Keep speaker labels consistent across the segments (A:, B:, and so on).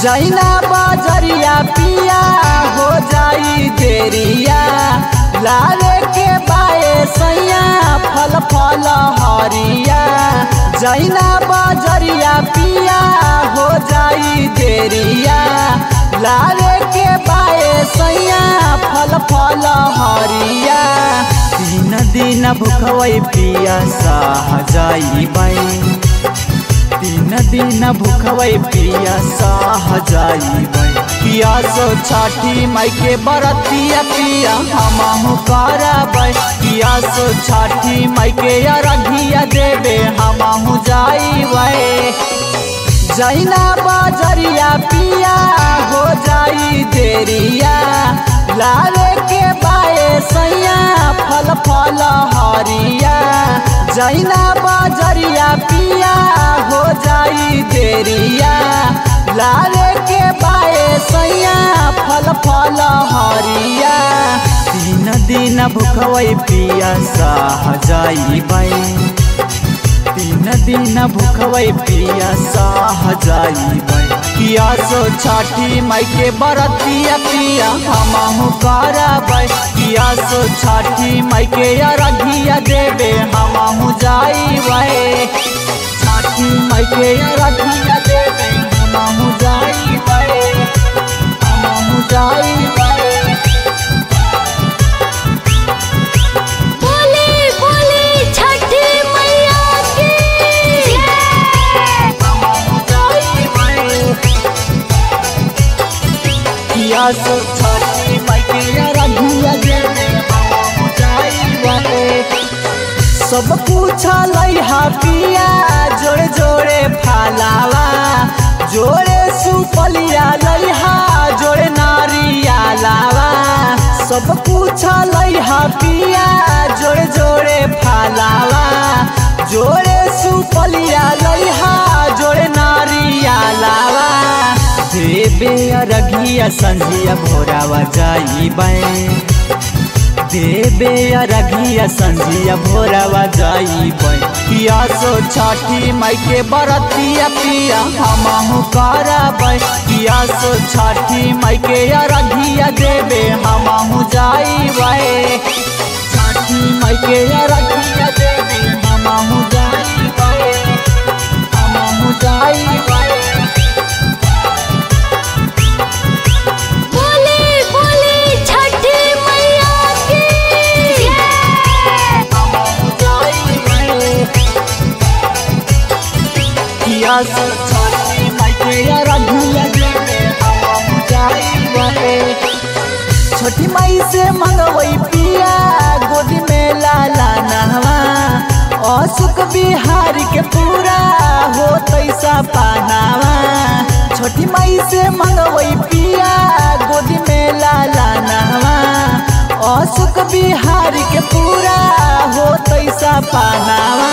A: जैना बजरिया पिया हो जाई देरिया लावे के बाए सैया फल फल हरिया। जैना बजरिया पिया हो जाई देरिया लावे के बाए सैया फल फल हरिया। दिन दिन भूखवई पिया सह जाई बाई दिन दिन भूखवई पिया सह जाई पिया सो छठी माई के बरतिया पिया हमहु करबै। पिया सो छठी माई के अरघिया देवे हमहु जाइबै। जैना बजरिया पिया हो जाई देरिया लावे के बाए सैया फल फल हरिया। जैना बजरिया पिया हो जाई देरिया लावे के बाए सैया फल फल हरिया। दिन दिन भूखवई पिया सह जाइबै दिन दिन भूखवई पिया सह जाइबै। पिया सो छठी माई के बरतिया पिया हमहु करबै। पिया सो छठी माई के अरघिया देवे हमहु जाइबै। छठी माई के अरघिया देवे हमहु जाइबै हमहु जाइबै। पिया सो छठी माई के अरघिया देवे हमहु जाइबै। सब कुछ लइहा पिया जोड़े जोड़े फालावा जोड़े सुपलिया लइहा जोड़े नारिया लावा। सब कुछ लइहा पिया जोड़े जोड़े फालावा जोड़े सुपलिया लइहा जोड़े नारिया लावा। देवे अरघिया संझिया भोरावा जाइबै देवे अरघिया संझिया भोरावा जाइबै। पिया सो छठी माई के बरतिया पिया हमहु करबै। पिया सो छठी माई के अरघिया देवे हमहु जाइबै। छठी माई के अरघिया देवे हमहु जाइबै हमहु जाइबै। पिया सो छठी माई के अरघिया देवे हमहु जाइबै। छठी माई से मंगवई पिया गोदी में लाला नहवा असुख बिहारी के पूरा हो तैसा पानावा। छठी माई से मंगवई पिया गोदी में लाला नहवा असुख बिहारी के पूरा हो तैसा पानावा।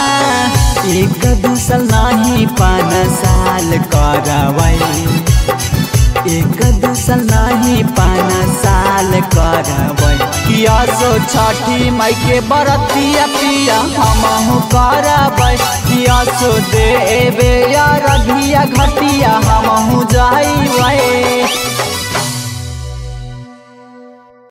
A: एक दूसल नहीं पान साल करबै एक दूसल नहीं पान साल करबै। पिया सो छठी माई के बरतिया पिया हमहु करबै। पिया सो देवे अरघिया घटिया हमहु जाइबै।